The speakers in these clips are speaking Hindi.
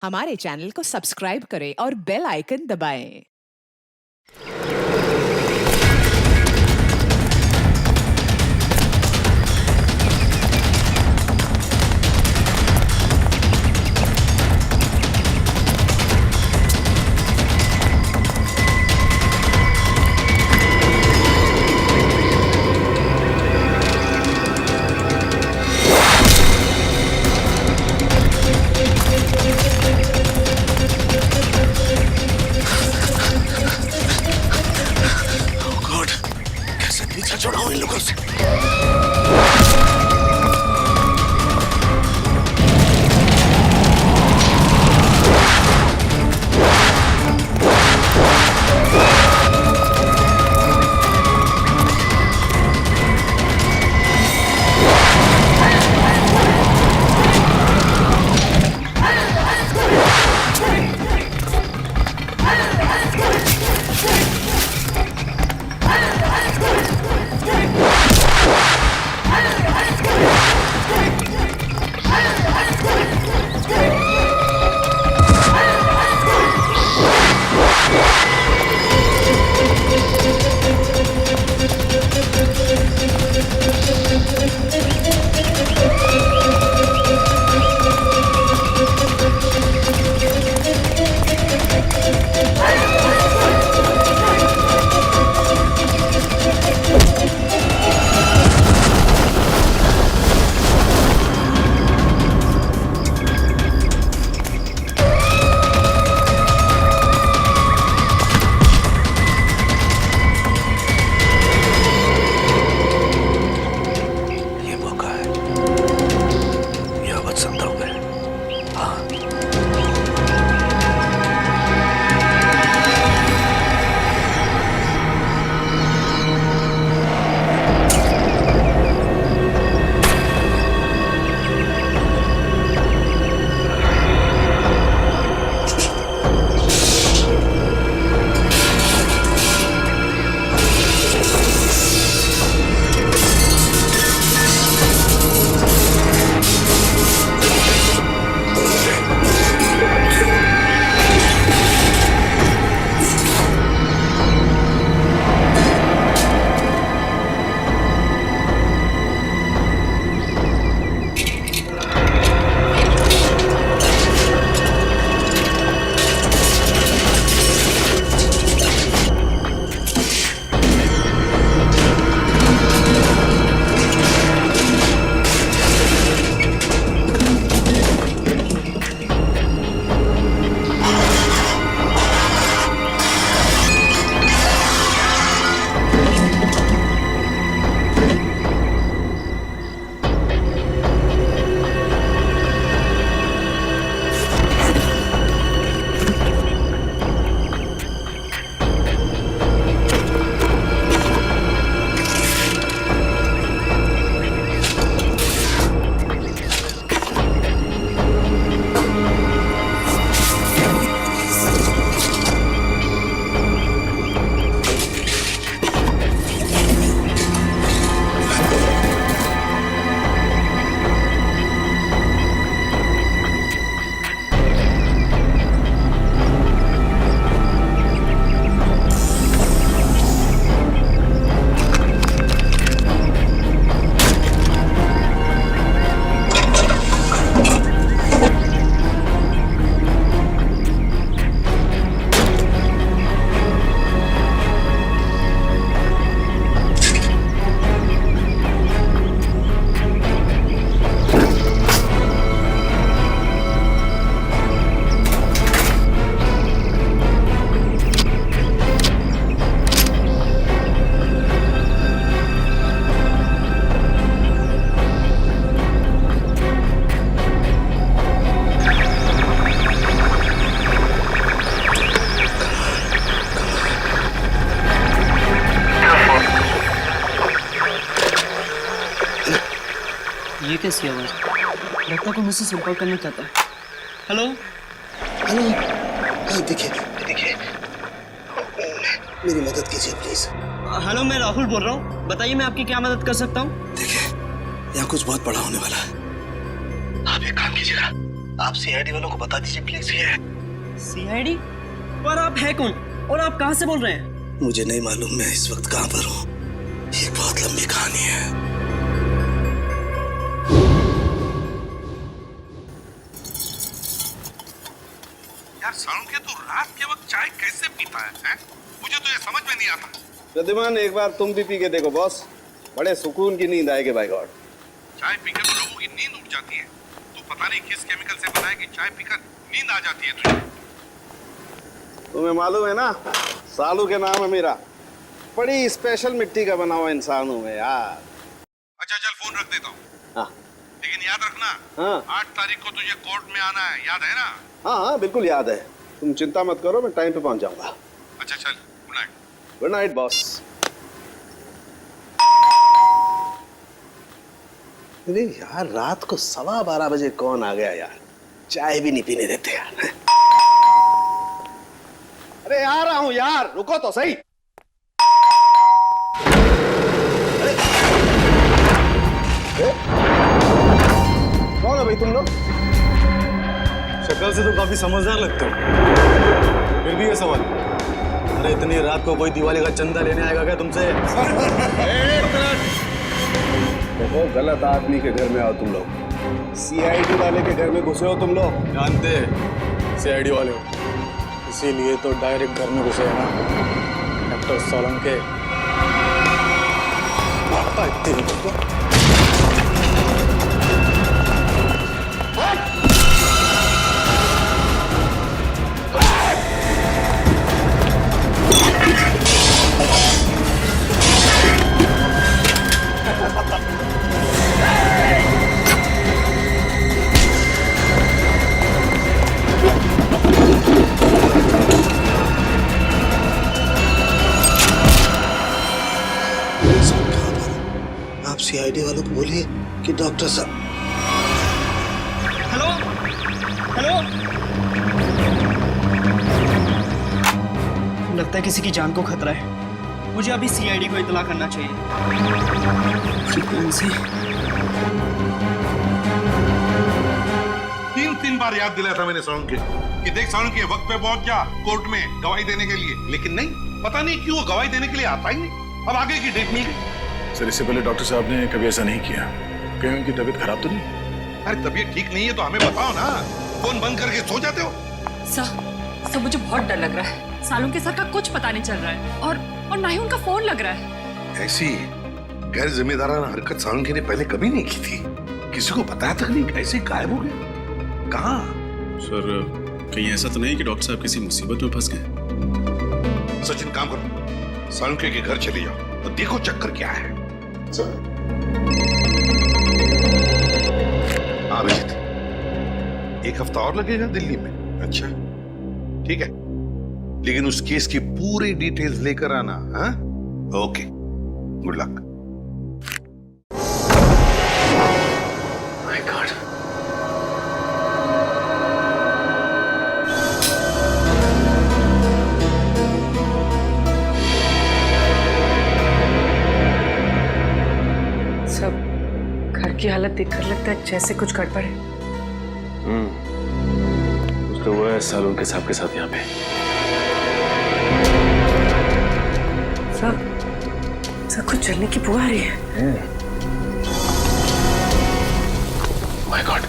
हमारे चैनल को सब्सक्राइब करें और बेल आइकन दबाएं। गॉड, कैसे पीछा छुड़ाऊं इन लोगों से? ये मौका है, ये अवध संभव है। हाँ, ये कैसी आवाज? लगता को मुझसे संपर्क करना चाहता है। हेलो हेलो, हाँ, देखिए, मेरी मदद कीजिए प्लीज। हेलो, मैं राहुल बोल रहा हूँ। बताइए मैं आपकी क्या मदद कर सकता हूँ? देखिए, यहाँ कुछ बहुत बड़ा होने वाला है। आप एक काम कीजिएगा, आप सीआईडी वालों को बता दीजिए प्लीज। ये सीआईडी? पर आप है कौन और आप कहाँ से बोल रहे हैं? मुझे नहीं मालूम मैं इस वक्त कहाँ पर हूँ। ये बहुत लंबी कहानी है। यार सालुंके तू रात के वक्त चाय कैसे पीता है? मुझे तो ये समझ में नहीं आता। प्रद्युमन एक बार तुम भी पी के देखो बॉस, बड़े सुकून की नींद आएगी बाय गॉड। चाय पीकर तो लोगों की नींद उठ जाती है। तू पता नहीं किस केमिकल से बना है कि चाय पीकर नींद आ जाती है तुझे। तुम्हें मालूम है ना, सालू के नाम है मेरा। बड़ी स्पेशल मिट्टी का बना हुआ इंसान हूँ मैं यार। अच्छा चल फोन रख देता हूँ। हाँ लेकिन याद रखना, हाँ 8 तारीख को तुझे कोर्ट में आना है, याद है ना? हाँ हाँ बिल्कुल याद है। तुम चिंता मत करो, मैं टाइम पे पहुंच जाऊंगा। अच्छा चल, good night. Good night boss. अरे यार रात को 12:15 बजे कौन आ गया यार? चाय भी नहीं पीने देते यार। अरे आ रहा हूं यार, रुको तो सही। कौन है भाई तुम लोग? शक्ल से तो काफी समझदार लगते हो, फिर भी ये सवाल। अरे इतनी रात को कोई दिवाली का चंदा लेने आएगा क्या तुमसे? देखो गलत आदमी के घर में आओ तुम लोग। सीआईडी वाले के घर में घुसे हो तुम लोग। जानते सीआईडी वाले हो, इसीलिए तो डायरेक्ट घर में घुसे हैं ना डॉक्टर सोलंके। तेरी तो सीआईडी वालों को बोलिए कि डॉक्टर साहब। हेलो हेलो, लगता है किसी की जान को खतरा है। मुझे अभी सीआईडी को इत्तला करना चाहिए। तीन बार याद दिलाया था मैंने सालुंके कि देख सालुंके वक्त पे पहुंच जा कोर्ट में गवाही देने के लिए, लेकिन नहीं, पता नहीं क्यों वो गवाही देने के लिए आता ही नहीं। अब आगे की डेट मिल गई। सर इससे पहले डॉक्टर साहब ने कभी ऐसा नहीं किया। कहीं उनकी तबीयत खराब तो नहीं? अरे तबीयत ठीक नहीं है तो हमें बताओ ना, फोन बंद करके सो जाते हो। सर मुझे बहुत डर लग रहा है। सालुंके सर का कुछ पता नहीं चल रहा है और ना ही उनका फोन लग रहा है। ऐसी गैर जिम्मेदाराना हरकत सालुंके ने पहले कभी नहीं की थी। किसी को बताया तक नहीं, ऐसे गायब हो गए। कहाँ? सर कहीं ऐसा तो नहीं कि डॉक्टर साहब किसी मुसीबत में फंस गए? सचिन काम करो, सालुंके के घर चले जाओ और देखो चक्कर क्या है। सर हाँ अभिजीत, 1 हफ्ता और लगेगा दिल्ली में। अच्छा ठीक है, लेकिन उस केस की पूरी डिटेल्स लेकर आना। हाँ okay, good luck. My God, सब घर की हालत देखकर लगता है जैसे कुछ गड़बड़ है। कुछ तो हुआ है सालुंके साहब के साथ यहाँ पे। सब कुछ जलने की बुआ आ रही है। माय गॉड,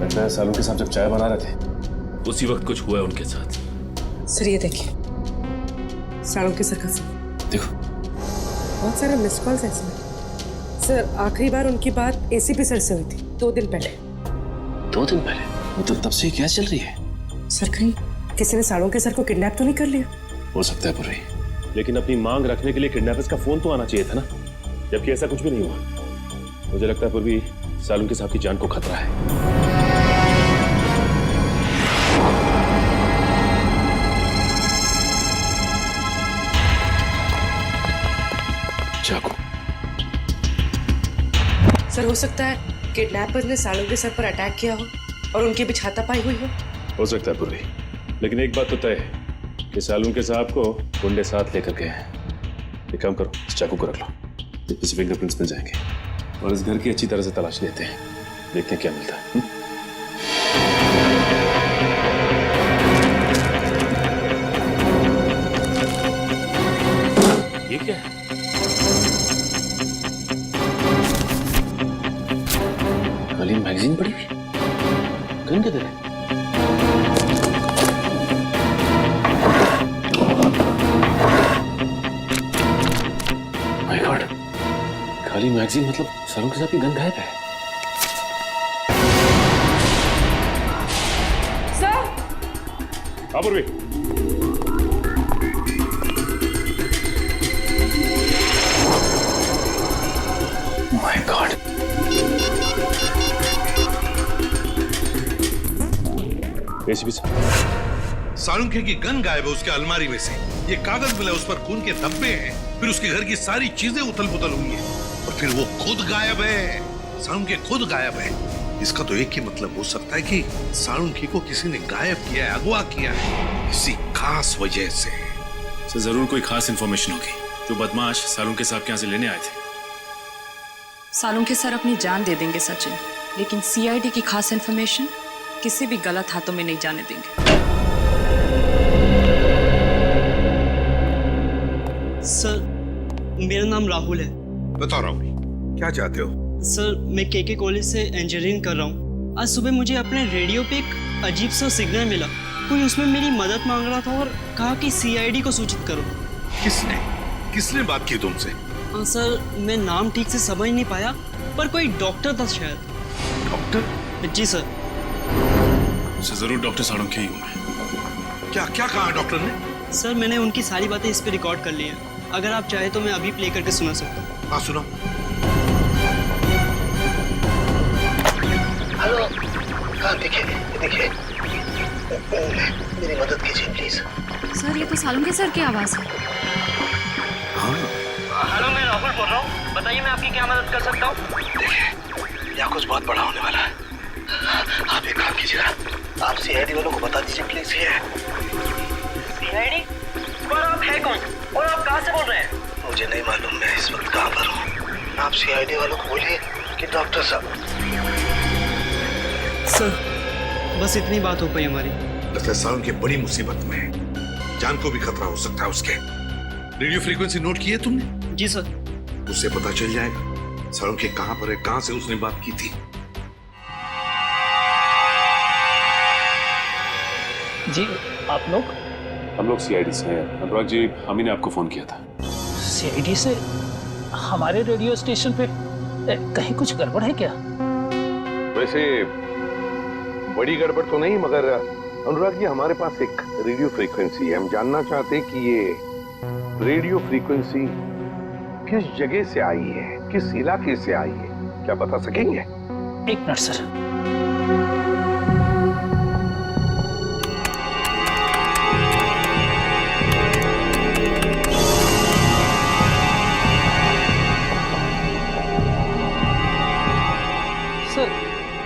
लगता है सालुंके साहब जब चाय बना रहे थे उसी वक्त कुछ हुआ है उनके साथ। सर ये देखिए, सालुंके सर का फोन। देखो बहुत सारे मिस कॉल्स है इसमें। सर आखिरी बार उनकी बात एसीपी सर से हुई थी 2 दिन पहले। 2 दिन पहले? मतलब तब से क्या चल रही है? सर कहीं किसी ने सालुंके सर को किडनैप तो नहीं कर लिया? हो सकता है पुरी, लेकिन अपनी मांग रखने के लिए किडनैपर्स का फोन तो आना चाहिए था ना, जबकि ऐसा कुछ भी नहीं हुआ। मुझे लगता है पूर्वी सालुंके साहब की जान को खतरा है। चाकू। सर हो सकता है किडनैपर ने सालुंके सर पर अटैक किया हो और उनके बीच हाथापाई हुई हो सकता है पूर्वी, लेकिन एक बात तो तय है कि सालुंके साहब को गुंडे साथ लेकर गए हैं। एक काम करो, इस चाकू को रख लो, इससे फिंगरप्रिंट्स मिल जाएंगे। और इस घर की अच्छी तरह से तलाश लेते हैं, देखते हैं क्या मिलता है। ये क्या है? खाली मैगजीन पड़ी हुई, गन किधर है? माय गॉड, खाली मैगजीन मतलब सालों के साथ की गन गायब है। Sir Apurvi, my God, ACP साहब, सालुंखे की गन गायब है उसके अलमारी में से। ये कागज मिला, उस पर खून के धब्बे हैं, फिर उसके घर की सारी चीजें उथल पुथल हुई हैं, और फिर वो खुद गायब है। सालुंखे खुद गायब है। इसका तो एक ही मतलब हो सकता है कि सालुंखे को किसी ने गायब किया है, अगवा किया है, किसी खास वजह से। सर जरूर कोई खास इंफॉर्मेशन होगी जो बदमाश सालुंखे साहब के यहाँ से लेने आए थे। सालुंखे सर अपनी जान दे देंगे सचिन, लेकिन सीआईडी की खास इन्फॉर्मेशन किसी भी गलत हाथों में नहीं जाने देंगे। सर मेरा नाम राहुल है। बताओ राहुल, क्या चाहते हो? सर मैं केके कॉलेज से इंजीनियरिंग कर रहा हूँ। आज सुबह मुझे अपने रेडियो पे एक अजीब सा सिग्नल मिला। कोई उसमें मेरी मदद मांग रहा था और कहा कि सीआईडी को सूचित करो। किसने बात की तुमसे? सर मैं नाम ठीक से समझ नहीं पाया, पर कोई डॉक्टर था शायद। डॉक्टर? जी सर। सर जरूर डॉक्टर सालुंखे ही हूँ मैं। क्या कहा डॉक्टर ने? सर मैंने उनकी सारी बातें इस पे रिकॉर्ड कर ली हैं। अगर आप चाहे तो मैं अभी प्ले करके सुना सकता हूँ। हाँ सुनो। हेलो, हाँ देखिए, मेरी मदद कीजिए प्लीज। सर ये तो सालुंखे सर की आवाज है। हेलो मैं राहुल बोल रहा हूँ, बताइए मैं आपकी क्या मदद कर सकता हूँ? देखिए यहाँ कुछ बहुत बड़ा होने वाला है। आप एक काम कीजिएगा, आप सीआईडी वालों को बता दीजिए प्लीज। सीआईडी? पर आप है कौन और आप कहाँ से बोल रहे हैं? मुझे नहीं मालूम मैं इस वक्त कहाँ पर हूँ। आप सीआईडी वालों को बोलिए कि डॉक्टर साहब। सर बस इतनी बात हो पाई हमारी। लगता है सालुंखे बड़ी मुसीबत में है, जान को भी खतरा हो सकता है उसके। रेडियो फ्रीक्वेंसी नोट की है तुमने? जी सर। उससे पता चल जाएगा सालुंखे कहाँ पर है, कहाँ से उसने बात की थी। जी आप लोग? हम लोग सीआईडी से हैं। अनुराग जी, हम ही ने आपको फोन किया था। सीआईडी से? हमारे रेडियो स्टेशन पे कहीं कुछ गड़बड़ है क्या? वैसे बड़ी गड़बड़ तो नहीं, मगर अनुराग जी हमारे पास एक रेडियो फ्रीक्वेंसी है। हम जानना चाहते हैं कि ये रेडियो फ्रीक्वेंसी किस जगह से आई है, किस इलाके से आई है, क्या बता सकेंगे? एक मिनट सर।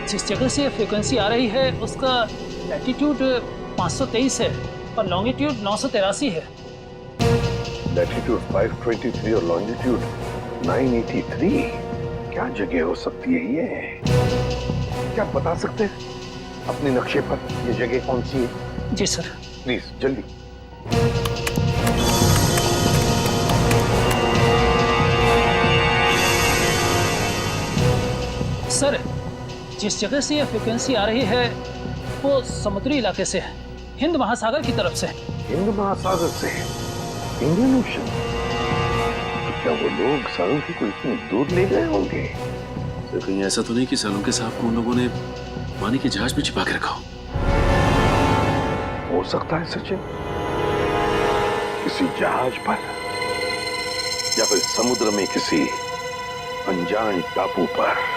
जिस जगह से फ्रीक्वेंसी आ रही है उसका लैटिट्यूड 523 है और लॉन्गिट्यूड 983 है। लैटिट्यूड 523 और लॉन्जिट्यूड 983। क्या जगह हो सकती है ये? क्या बता सकते हैं अपने नक्शे पर ये जगह कौन सी है? जी सर। प्लीज जल्दी। सर जिस जगह से ये फ्रीक्वेंसी आ रही है वो समुद्री इलाके से है, हिंद महासागर की तरफ से। हिंद महासागर से? Indian ocean? तो क्या वो लोग सालुंखे को इतनी दूर ले गए होंगे? तो कहीं ऐसा तो नहीं कि सालुंखे साहब को उन लोगों ने पानी के जहाज में छिपा के रखा हो सकता है सचिन, किसी जहाज पर या फिर समुद्र में किसी अनजान टापू पर।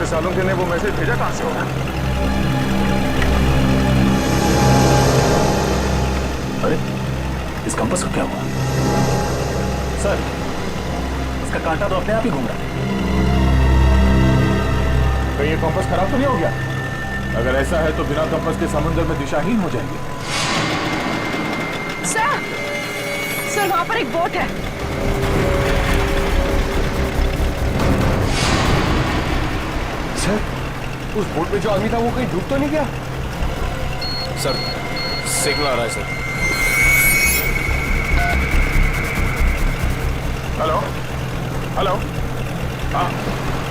मिस्टर सालुंके ने वो मैसेज भेजा कहां से होगा? अरे इस कंपास का क्या हुआ? सर, इसका कांटा तो अपने आप ही घूम रहा है। कहीं ये कंपास खराब तो नहीं हो गया? अगर ऐसा है तो बिना कंपास के समुद्र में दिशाहीन हो जाएंगे। सर वहां पर एक बोट है। सर, उस बोट में जो आदमी था वो कहीं डूब तो नहीं गया? सर, सिग्नल आ रहा है सर। हेलो हेलो, हाँ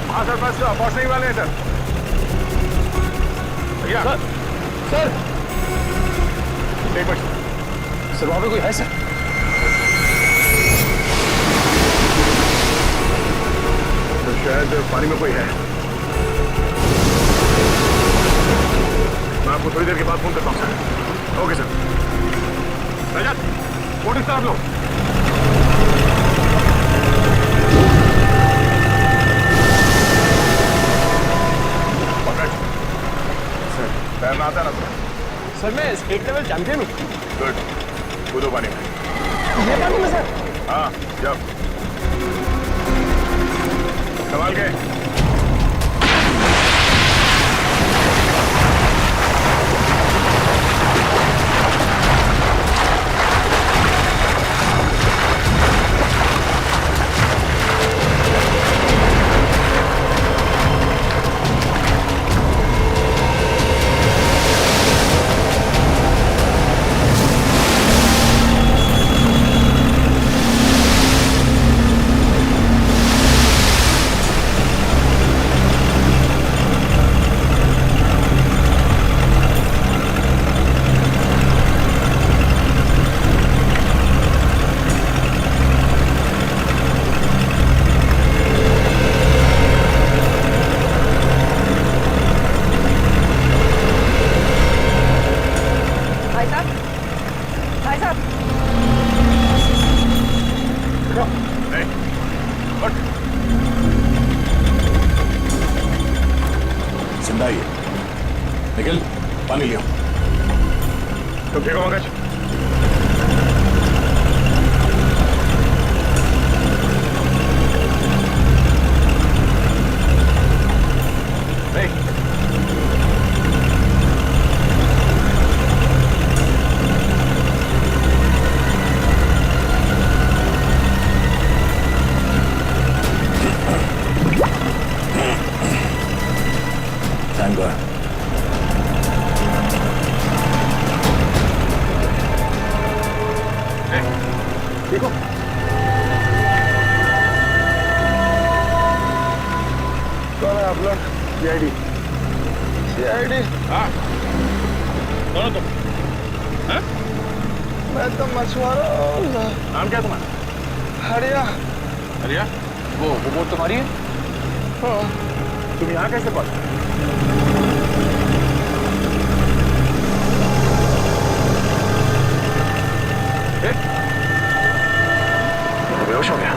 हाँ सर, बस पहुंचने ही वाले हैं सर। भैया सर, एक मिनट सर, वहां पे कोई है सर? तो शायद पानी में कोई है। मैं आपको थोड़ी देर के बाद फोन करता हूँ sir. Okay sir. Rajat, boat start लो। सर, तैरना आता है ना? सर मैं स्टेट लेवल चैंपियन हूँ। गुड, कूदो पानी में। ये पानी में सर? हाँ, जब संभाल के। निखिल, पानी लिया। तो ठीक हो मंगज? Thank God. ठीक हो? कौन है आप लोग? सीआईडी। सीआईडी? हाँ। कौन हो तुम? हैं? मैं तो मछुआरा हूँ। नाम क्या तुम्हारा? हरिया। हरिया? वो बोट तुम्हारी है? हाँ। तुम यहाँ कैसे पहुंचे? बेहोश हो गया।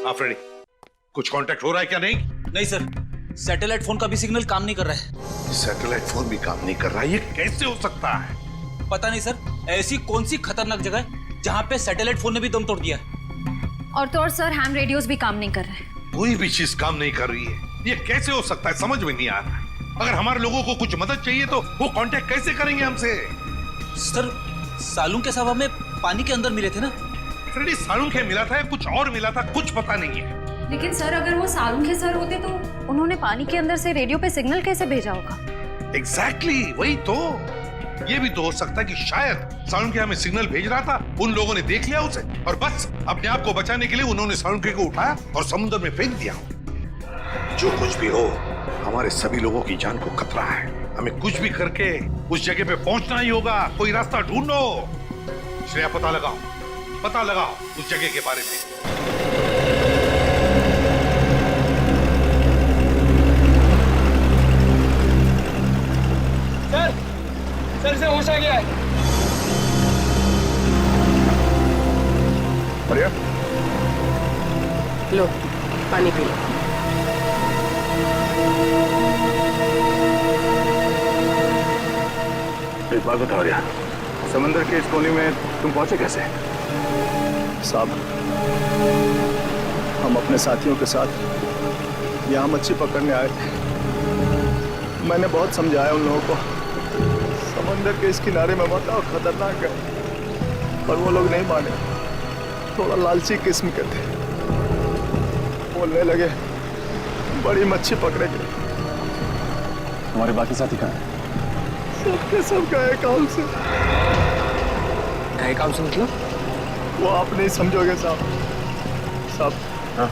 हाँ फ्रेडी, कुछ कांटेक्ट हो रहा है क्या? नहीं नहीं सर, सैटेलाइट फोन का भी सिग्नल काम नहीं कर रहा है। सैटेलाइट फोन भी काम नहीं कर रहा है? ये कैसे हो सकता है? पता नहीं सर, ऐसी कौन सी खतरनाक जगह है जहाँ पे सैटेलाइट फोन ने भी दम तोड़ दिया है। और तो और सर, हैम रेडियोस भी काम नहीं कर रहे। कोई भी चीज काम नहीं कर रही है। ये कैसे हो सकता है? समझ में नहीं आ रहा है। अगर हमारे लोगों को कुछ मदद चाहिए तो वो कांटेक्ट कैसे करेंगे हमसे? सर, सालुंग के साहब हमें पानी के अंदर मिले थे ना। फ्रेडी, सालुंग के मिला था या कुछ और मिला था? कुछ पता नहीं है। लेकिन सर, अगर वो सालुंखे सर होते तो उन्होंने पानी के अंदर से रेडियो पे सिग्नल कैसे भेजा होगा? एग्जैक्टली, वही तो। ये भी तो हो सकता है कि शायद सालुंके हमें सिग्नल भेज रहा था, उन लोगों ने देख लिया उसे और बस अपने आप को बचाने के लिए उन्होंने सालुंके को उठाया और समुद्र में फेंक दिया। जो कुछ भी हो, हमारे सभी लोगों की जान को खतरा है। हमें कुछ भी करके उस जगह पे पहुंचना ही होगा। कोई रास्ता ढूंढो। श्रेया, पता लगाओ उस जगह के बारे में। सर से होश आ गया है। बढ़िया। लो पानी पी लो। एक बात बताओ यार, समंदर के इस कोने में तुम पहुंचे कैसे? साहब, हम अपने साथियों के साथ यहाँ मच्छी पकड़ने आए थे। मैंने बहुत समझाया उन लोगों को, समंदर के इस किनारे में मत आओ, खतरनाक है, पर वो लोग नहीं माने। थोड़ा लालची किस्म के थे, बोलने लगे बड़ी मच्छी पकड़ेंगे। हमारे बाकी साथी कहाँ हैं? सबके सब गए काम से। नए काम से मतलब? वो आप नहीं समझोगे साहब। साहब, हाँ?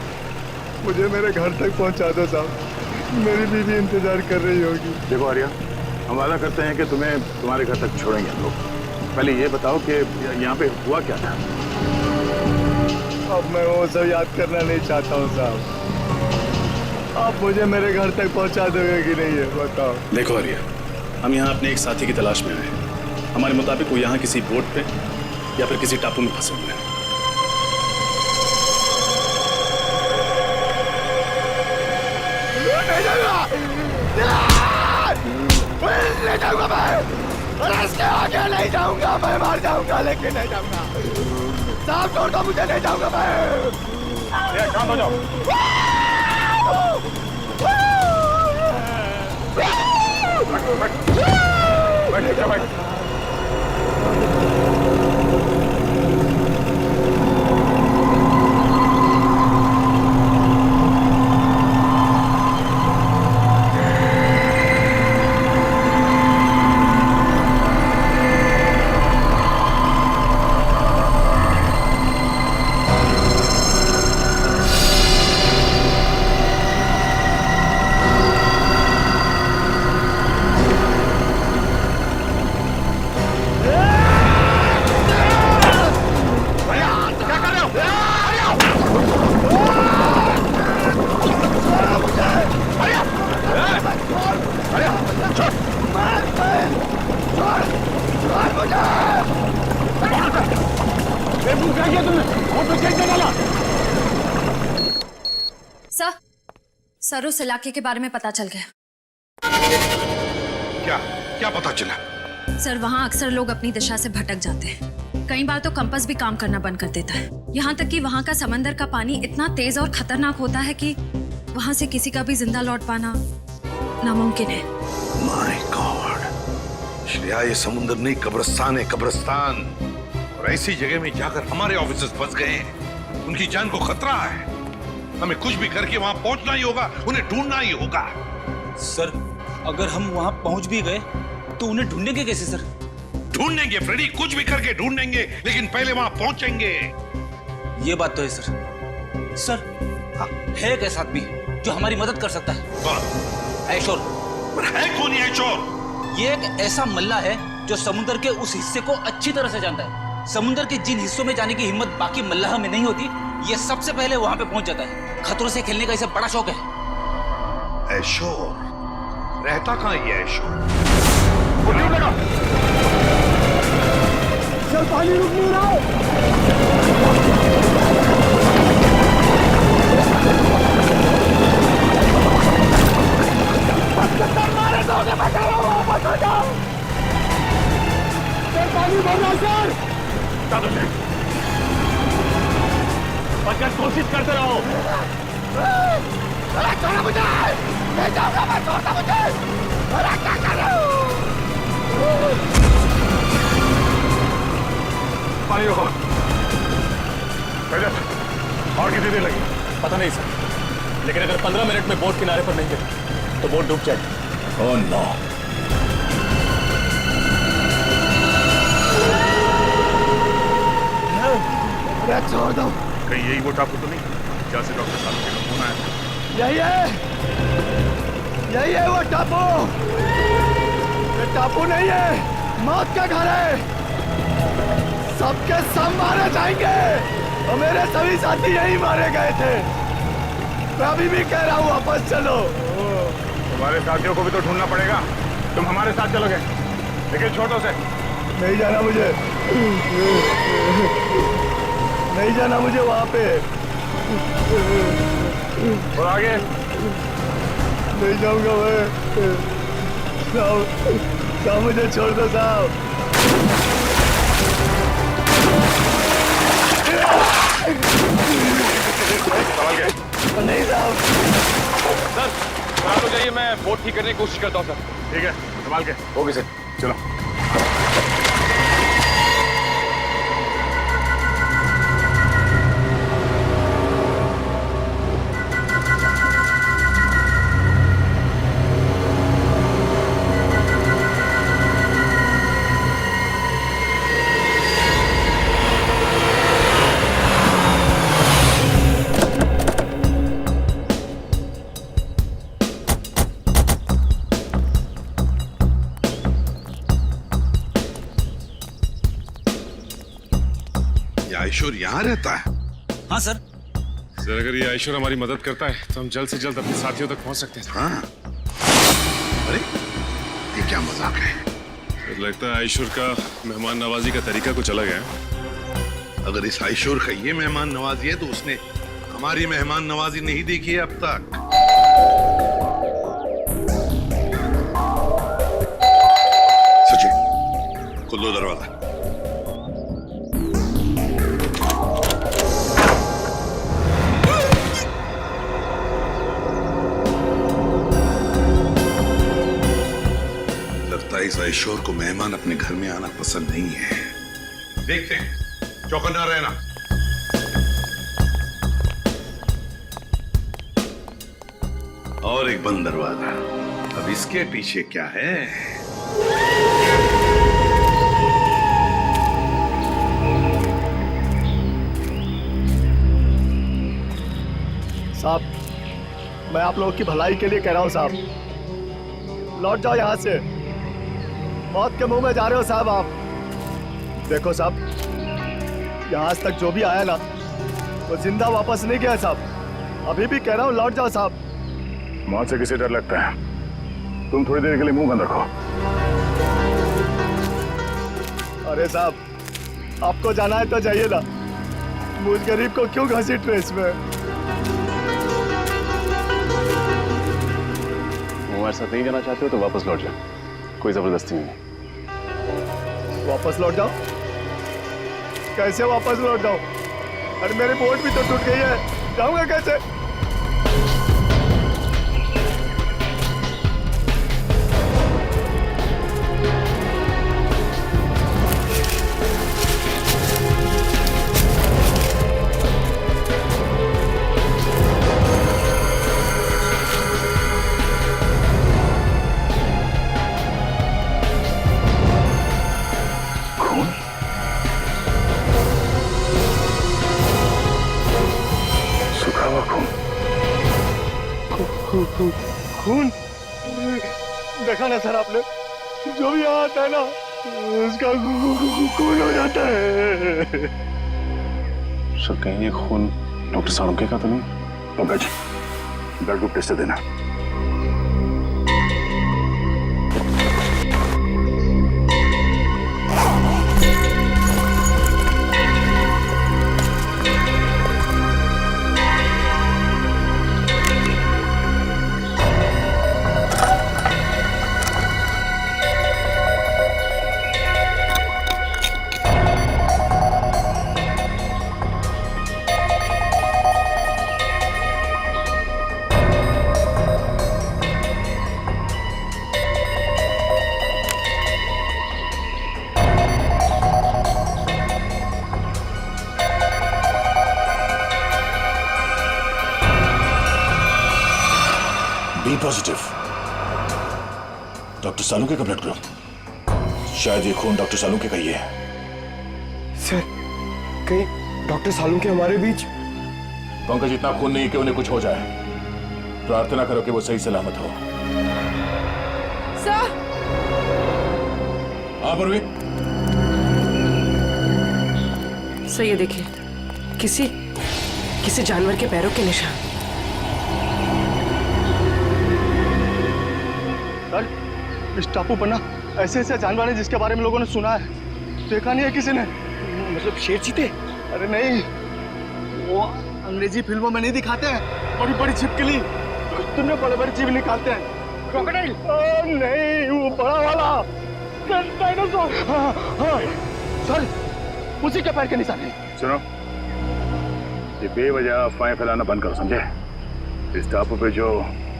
मुझे मेरे घर तक पहुंचा दो साहब, मेरी बीवी इंतजार कर रही होगी। देखो आर्या, हम वादा करते हैं कि तुम्हें तुम्हारे घर तक छोड़ेंगे हम लोग। पहले ये बताओ कि यहाँ पे हुआ क्या था? अब मैं वो सब याद करना नहीं चाहता हूँ साहब। आप मुझे मेरे घर तक पहुंचा दोगे कि नहीं, है बताओ। देखो आर्या, हम यहाँ अपने एक साथी की तलाश में आए हैं। हमारे मुताबिक वो यहाँ किसी बोट पे या फिर किसी टापू में फंसे हुए हैं। ले जाऊंगा मैं, इसके आगे नहीं जाऊंगा, मैं मार जाऊंगा लेकिन नहीं जाऊंगा। साहब छोड़ दो मुझे, नहीं जाऊंगा मैं। शांत हो जाओ। बैठ। सर, उस इलाके के बारे में पता चल गया। क्या पता चला? सर, वहाँ अक्सर लोग अपनी दिशा से भटक जाते हैं। कई बार तो कंपास भी काम करना बंद कर देता है। यहाँ तक कि वहाँ का समंदर का पानी इतना तेज और खतरनाक होता है कि वहाँ से किसी का भी जिंदा लौट पाना नामुमकिन है। माय गॉड, श्रेया, ये समुद्र नहीं कब्रिस्तान है, कब्रिस्तान। और ऐसी जगह में जाकर हमारे ऑफिसर्स फंस गए हैं, उनकी जान को खतरा है। हमें कुछ भी करके वहां पहुंचना ही होगा, उन्हें ढूंढना ही होगा। सर, अगर हम वहां पहुंच भी गए तो उन्हें ढूंढेंगे कैसे सर? ढूंढेंगे फ्रेडी, कुछ भी करके ढूंढेंगे, लेकिन पहले वहां पहुंचेंगे। ये बात तो है सर। सर, है एक ऐसा आदमी जो हमारी मदद कर सकता है। कौन? ऐशोर। है कौन ये ऐशोर? ये एक ऐसा मल्ला है जो समुद्र के उस हिस्से को अच्छी तरह से जानता है। समुद्र के जिन हिस्सों में जाने की हिम्मत बाकी मल्लाह में नहीं होती, ये सबसे पहले वहां पे पहुंच जाता है। खतरों से खेलने का इसे बड़ा शौक है। ऐशोर रहता कहाँ ये ऐशोर? चल, पानी रुक नहीं रहा है। मारे दोगे, मैं कह रहा हूँ वापस हो जाओ। सर, पानी भर रहा सर। बचकर कोशिश करते रहो। अरे छोड़ो मुझे, नहीं जाऊंगा मैं, छोड़ता मुझे। अरे क्या कर रहे हो? पानी रोको। और कितनी देर लगी? पता नहीं सर, लेकिन अगर 15 मिनट में बोट किनारे पर नहीं गिरी तो बोट डूब जाएगी। Oh no. अरे छोड़ दो। कहीं यही वो टापू तो नहीं जहाँ से डॉक्टर सालू का फोन आया था? यही है वो टापू। ये टापू नहीं है, मौत का घर है। सबके सब मारे जाएंगे और मेरे सभी साथी यही मारे गए थे। मैं अभी भी कह रहा हूँ वापस चलो। तुम्हारे साथियों को भी तो ढूंढना पड़ेगा। तुम हमारे साथ चलोगे? लेकिन छोड़ दो उसे। नहीं जाना मुझे, नहीं जाना मुझे वहां पे। और आगे नहीं जाऊंगा मैं। साहब मुझे छोड़ दो साहब। नहीं साहब। सर संभाल हो जाइए, मैं बोट ठीक करने की कोशिश करता हूँ सर। ठीक है संभाल के। ओके सर चलो। आयशुर यहाँ रहता है? हाँ सर। सर अगर ये आयशुर हमारी मदद करता है तो हम जल्द से जल्द अपने साथियों तक पहुंच सकते हैं। हाँ। अरे ये क्या मजाक है? सर लगता है आयशुर का मेहमान नवाजी का तरीका कुछ अलग है। अगर इस आयशुर का ये मेहमान नवाजी है तो उसने हमारी मेहमान नवाजी नहीं देखी है अब तक। सचिन खोल दो दरवाजा। इस आयशुर को मेहमान अपने घर में आना पसंद नहीं है। देखते हैं, चौकन्ना रहना। और एक बंद दरवाजा। अब इसके पीछे क्या है? साहब मैं आप लोगों की भलाई के लिए कह रहा हूं साहब, लौट जाओ यहां से। मौत के मुंह में जा रहे हो साहब आप। देखो साहब यहाँ आज तक जो भी आया ना वो जिंदा वापस नहीं गया साहब। अभी भी कह रहा हूँ लौट जाओ साहब। मौत से किसे डर लगता है? तुम थोड़ी देर के लिए मुंह बंद रखो। अरे साहब आपको जाना है तो जाइए ना, मुझ गरीब को क्यों घसीट रहे इसमें? हमारे साथ नहीं जाना चाहते हो तो वापस लौट जाओ, कोई जबरदस्ती नहीं। वापस लौट जाओ? कैसे वापस लौट जाओ? अरे मेरी बोट भी तो टूट गई है, जाऊंगा कैसे? खून देखा ना सर आपने, जो भी यहाँ आता है ना उसका खून हो जाता है। सर कहीं ये खून डॉक्टर सालुंके का तो नहीं? पंकज ब्लड ग्रुप टेस्ट देना। बी पॉजिटिव, डॉक्टर सालुंके का ब्लड ग्रुप। शायद ये खून डॉक्टर सालुंके का ही है। सर कहीं डॉक्टर सालुंके हमारे बीच? पंकज इतना खून नहीं कि उन्हें कुछ हो जाए। प्रार्थना करो कि वो सही सलामत हो। सर हाँ परवीन। सर ये देखिए, किसी जानवर के पैरों के निशान। इस टापू पर ना ऐसे ऐसे जानवर हैं जिसके बारे में लोगों ने सुना है, देखा नहीं है किसी ने। मतलब शेर चीते? अरे नहीं, वो अंग्रेजी फिल्मों में नहीं दिखाते हैं, बड़ी बड़ी छिपकली, तुमने बड़े बड़े जीव निकालते हैं। क्रोकोडाइल? नहीं, वो बड़ा वाला डायनासोर। हाँ, सर उसी के पैर के निशान है। सुनो, ये बेवजह अफवाहें फैलाना बंद करो, समझे? इस टापू पे जो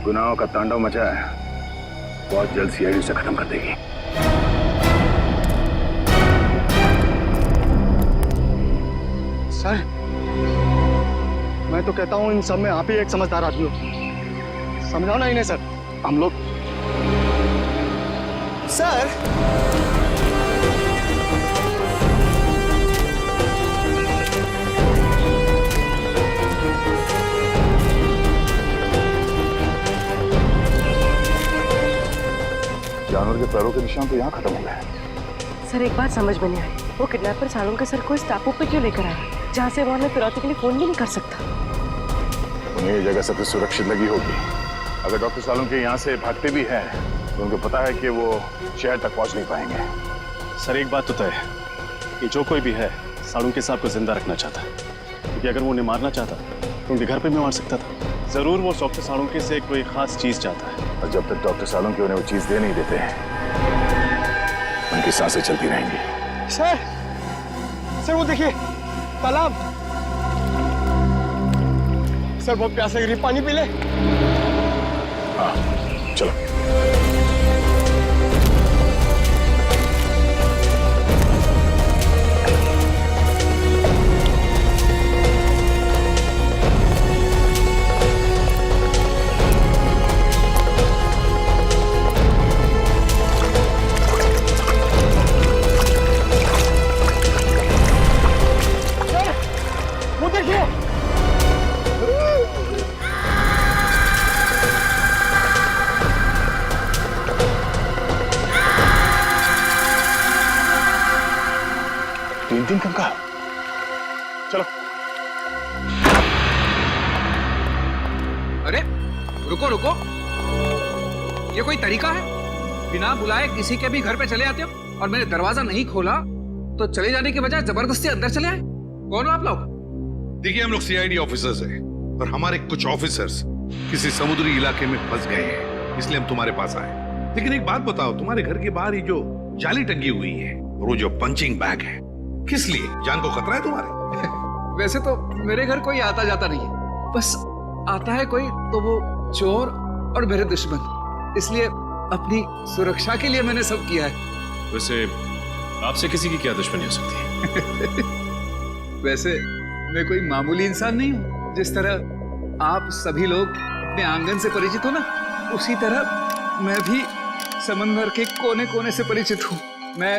गुनाहों का तांडव मचा है बहुत जल्द सीआईडी से खत्म कर देगी। सर मैं तो कहता हूँ इन सब में आप ही एक समझदार आदमी हो, समझाओ ना इन्हें सर। हम लोग सर जानवर के पैरों के निशान तो यहाँ खत्म हो गए। सर एक बात समझ में नहीं आई, वो किडनैपर सालों के सर को इस टापू पे क्यों लेकर आया जहाँ से वो हमें फिरौती के लिए फोन भी नहीं कर सकता? उन्हें ये जगह सबसे सुरक्षित लगी होगी। अगर डॉक्टर सालों के यहाँ से भागते भी हैं तो उनको पता है कि वो शहर तक पहुँच नहीं पाएंगे। सर एक बात तो तय है कि जो कोई भी है सालुंके साहब को जिंदा रखना चाहता है, क्योंकि अगर वो उन्हें मारना चाहता तो उनके घर पे भी मार सकता था। जरूर वो डॉक्टर सालुंके से कोई खास चीज चाहता है, और जब तक डॉक्टर सालुंके उन्हें वो चीज दे नहीं देते हैं उनकी सांसें चलती रहेंगी। सर वो देखिए तालाब। सर बहुत प्यास लग रही है, पानी पी ले। हाँ चलो। तीन कंकाल। चलो। अरे रुको रुको, ये कोई तरीका है? बिना बुलाए किसी के भी घर पे चले आते हो और मैंने दरवाजा नहीं खोला तो चले जाने के बजाय जबरदस्ती अंदर चले आए। कौन हो आप लोग? देखिए हम लोग सीआईडी ऑफिसर्स हैं और हमारे कुछ ऑफिसर्स किसी समुद्री इलाके में फंस गए हैं, इसलिए हम तुम्हारे पास आए। लेकिन एक बात बताओ, तुम्हारे घर के बाहर ही जो जाली टंगी हुई है और वो जो पंचिंग बैग है, किस लिए? जान को खतरा है तुम्हारे? वैसे तो मेरे घर कोई आता जाता नहीं है, बस आता है कोई तो वो चोर और मेरे दुश्मन, इसलिए अपनी सुरक्षा के लिए मैंने सब किया है। वैसे आपसे किसी की क्या दुश्मनी हो सकती है? वैसे मैं कोई मामूली इंसान नहीं हूँ। जिस तरह आप सभी लोग अपने आंगन से परिचित हो ना, उसी तरह मैं भी समंदर के कोने कोने से परिचित हूँ। मैं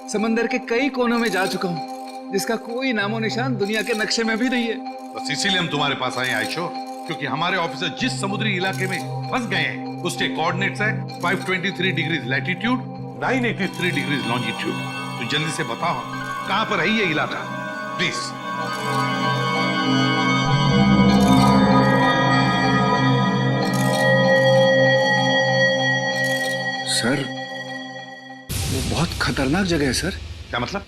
समंदर के कई कोनों में जा चुका हूँ जिसका कोई नामो निशान दुनिया के नक्शे में भी नहीं है। बस इसीलिए हम तुम्हारे पास आए आयशो, क्योंकि हमारे ऑफिसर जिस समुद्री इलाके में फंस गए हैं उसके कोऑर्डिनेट्स है 523 डिग्रीज लैटिट्यूड, 983 डिग्रीज लॉन्जिट्यूड। तो जल्दी से बताओ कहां पर है ये इलाका, प्लीज। सर वो बहुत खतरनाक जगह है सर। क्या मतलब?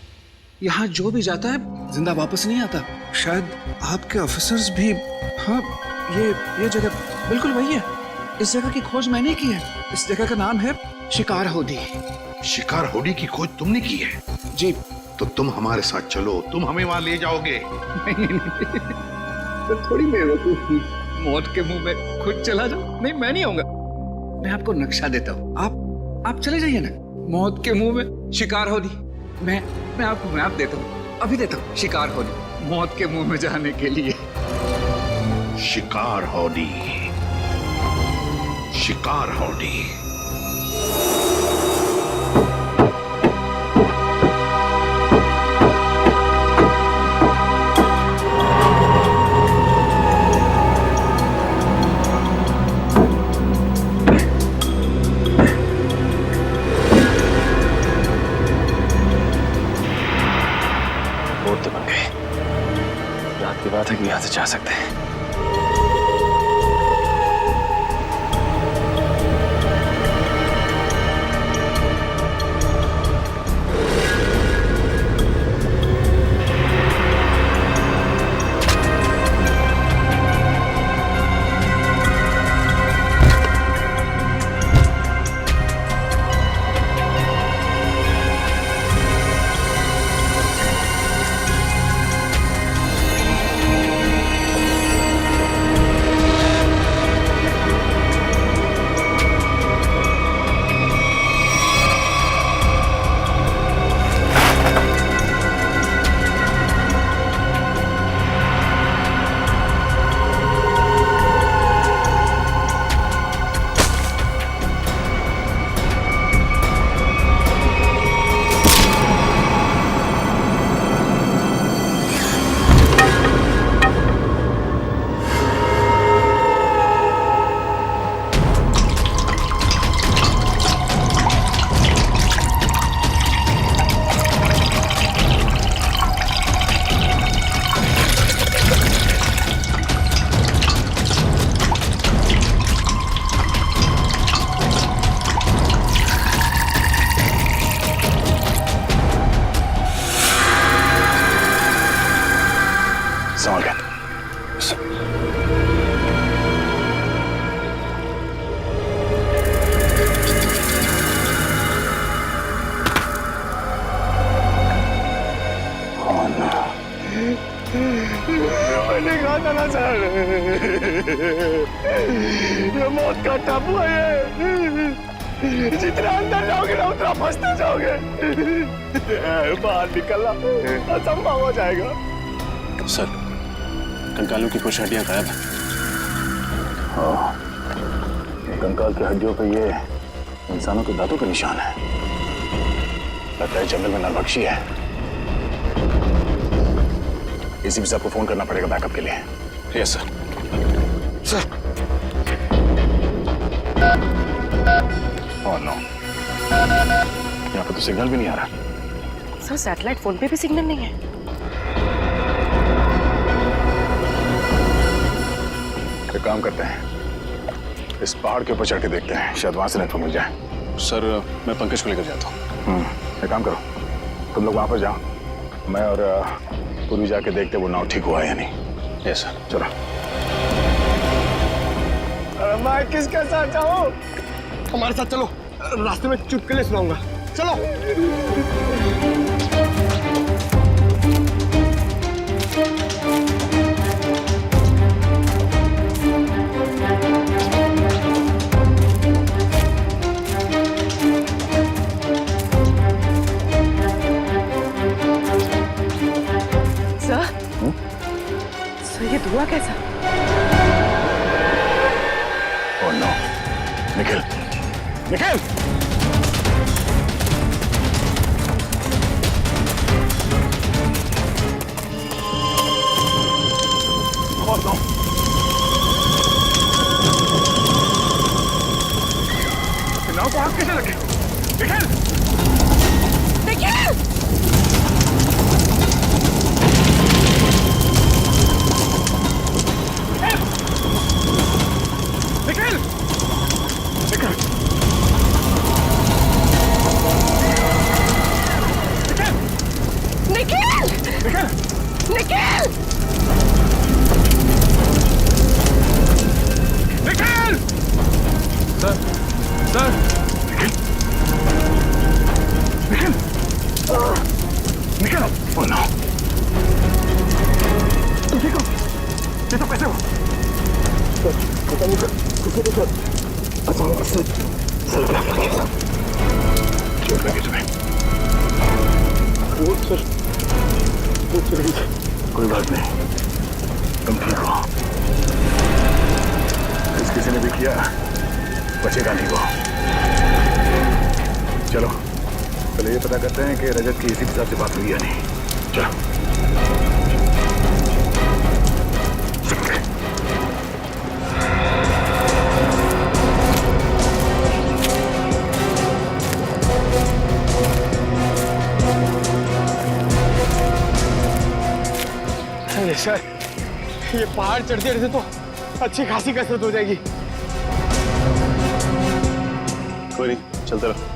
यहाँ जो भी जाता है जिंदा वापस नहीं आता। शायद आपके ऑफिसर्स भी। हाँ ये जगह बिल्कुल वही है। इस जगह की खोज मैंने की है। इस जगह का नाम है शिकार होडी। शिकार होडी की खोज तुमने की है? जी। तो तुम हमारे साथ चलो, तुम हमें वहां ले जाओगे। नहीं तो थोड़ी बेवकूफ हूँ, मौत के मुंह में खुद चला जाओ। नहीं मैं नहीं आऊंगा, मैं आपको नक्शा देता हूँ, आप चले जाइए ना। मौत के मुंह में शिकार होडी। मैं आपको मैप देता हूँ, अभी देता हूँ। शिकार होडी, मौत के मुंह में जाने के लिए। शिकार होडी, शिकार होडी। बात है कि यहाँ से जा सकते हैं। मैंने कहा था ना सर, ये मौत का टापू है। जितना अंदर जाओगे ना उतना फंसते जाओगे। बाहर निकलना असंभव हो जाएगा। सर, कंकालों की कुछ हड्डियां गायब हैं। हाँ, कंकाल की हड्डियों पे ये इंसानों के दांतों के निशान है। लगता है जंगल में नरभक्षी है। इसी भी आपको फोन करना पड़ेगा बैकअप के लिए। Yes sir. Sir. Oh no, यहाँ पे तो सिग्नल भी नहीं आ रहा। सर सैटेलाइट फोन पे भी सिग्नल नहीं है। एक काम करते हैं, इस पहाड़ के ऊपर चढ़ के देखते हैं, शायद वहां से नेटवर्क मिल जाए। सर, मैं पंकज को लेकर जाता हूँ। एक काम करो, तुम लोग वहां पर जाओ, मैं और पूर्वी जाके देखते वो नाव ठीक हुआ है या नहीं। Yes sir. चलो। मैं किसके साथ जाऊं? हमारे साथ चलो, रास्ते में चुटकुले सुनाऊंगा। चलो। सर ये धुआं कैसा? Oh no, Nikhil, Nikhil! Oh no! नाव को आग कैसे लगे? Nikhil! Nikhil! Nikhil! Nikhil! Nikhil! Nikhil! Nikhil! Nikhil! Sir, sir! Nikhil! Nikhil! Nikhil! Oh no! तुम ठीक हो? ये तो कैसे हो? पता नहीं सर, अचानक से सर क्या लग गया? चोट लगी तुम्हें? वो सर, वो चली गई। कोई बात नहीं, तुम ठीक हो। इस किसी ने भी किया, बचेगा नहीं वो। चलो, पहले ये पता करते हैं कि रजत की इसी के साथ से बात हुई या नहीं। चलो। सर, ये पहाड़ चढ़ते चढ़ते तो अच्छी खासी कसरत हो जाएगी। कोई नहीं, चलते रहो।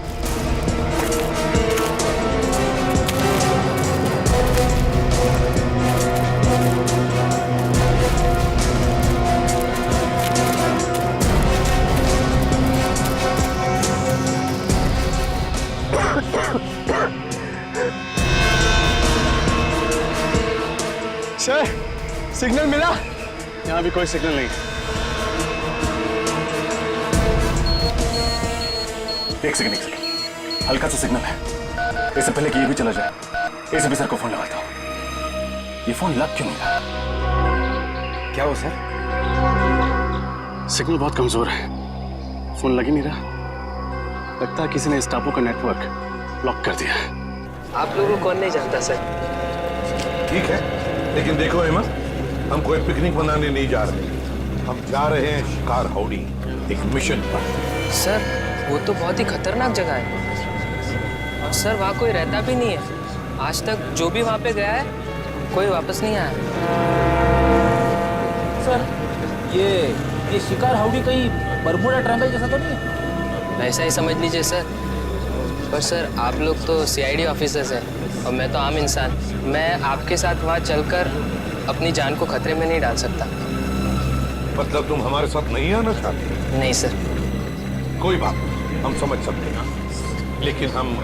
सर, सिग्नल मिला? यहाँ भी कोई सिग्नल नहीं। एक सेकंड, हल्का सा सिग्नल है। इससे पहले कि ये भी चला जाए, एसीपी सर को फोन लगाता हूँ। ये फोन लग क्यों नहीं रहा? क्या हुआ सर? सिग्नल बहुत कमजोर है, फोन लग ही नहीं रहा। लगता है किसी ने इस टापू का नेटवर्क ब्लॉक कर दिया है। आप लोगों को कौन नहीं जानता सर? ठीक है, लेकिन देखो हेमा, हम कोई पिकनिक मनाने नहीं जा रहे, हम जा रहे हैं शिकार हाउडी, एक मिशन पर। सर, वो तो बहुत ही खतरनाक जगह है और सर वहाँ कोई रहता भी नहीं है। आज तक जो भी वहाँ पे गया है कोई वापस नहीं आया। सर, ये शिकार हाउडी कहीं बरमूडा ट्रायंगल जैसा तो नहीं है? वैसा ही समझ लीजिए सर। पर सर, आप लोग तो सीआईडी ऑफिसर्स हैं और मैं तो आम इंसान। मैं आपके साथ वहाँ चलकर अपनी जान को खतरे में नहीं डाल सकता। मतलब तुम हमारे साथ नहीं आना चाहते? नहीं सर। कोई बात नहीं, हम समझ सकते हैं, लेकिन हम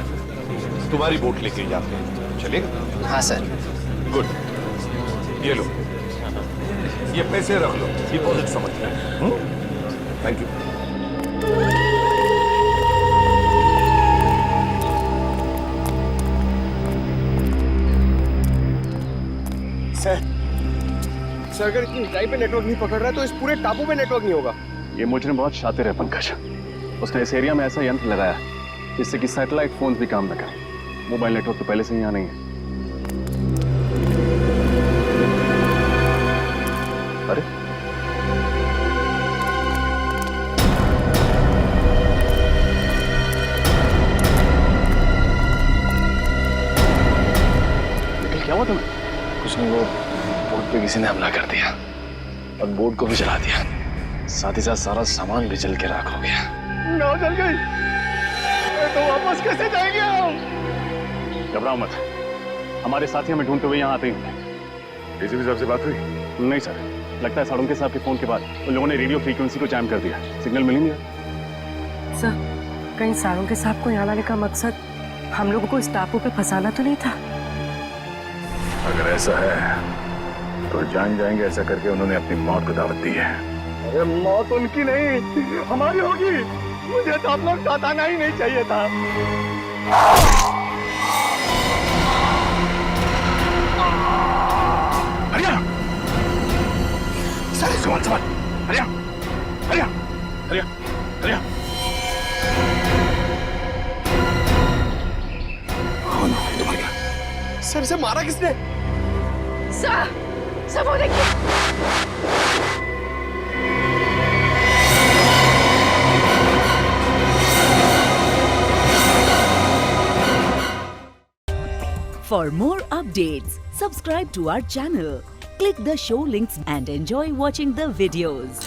तुम्हारी बोट लेके जाते हैं, चलेगा? हाँ सर। गुड। ये लो, ये पैसे रख लो, डिपॉजिट समझ लो। Thank you. सर अगर इतनी ऊंचाई पे नेटवर्क नहीं पकड़ रहा है तो इस पूरे टापू पे नेटवर्क नहीं होगा। ये मुजरिम बहुत शातिर है पंकज। उसने इस एरिया में ऐसा यंत्र लगाया जिससे कि सैटेलाइट फोन भी काम न करें। मोबाइल नेटवर्क तो पहले से ही यहाँ नहीं है। अरे निकल, क्या हुआ तुम्हें? कुछ नहीं, वो बोट पे किसी ने हमला कर दिया और बोट को भी जला दिया, साथ ही साथ सारा सामान भी जल के राख हो गया। नाव जल गई तो वापस कैसे जाएंगे हम? घबराओ मत, हमारे साथी हमें ढूंढते हुए यहाँ आते ही होंगे। एसीपी साहब से बात हुई? नहीं सर, लगता है साड़ुंके साहब के फोन के बाद उन लोगों ने रेडियो फ्रीक्वेंसी को जैम कर दिया। सिग्नल मिल ही नहीं रहा। सर कहीं साड़ुंके साहब को यहाँ लाने का मकसद हम लोगों को इस टापू पे फंसाना तो नहीं था? अगर ऐसा है तो जान जाएंगे ऐसा करके उन्होंने अपनी मौत को दावत दी है। अरे मौत उनकी नहीं हमारी होगी। मुझे तो आप लोग साथ आना ही नहीं चाहिए था। हरिया संभाल संभाल, हरिया हरिया हरिया हरिया। कौन है तुम्हारा? सर इसे मारा किसने? सर वो देखिए। For more updates, subscribe to our channel, click the show links and enjoy watching the videos.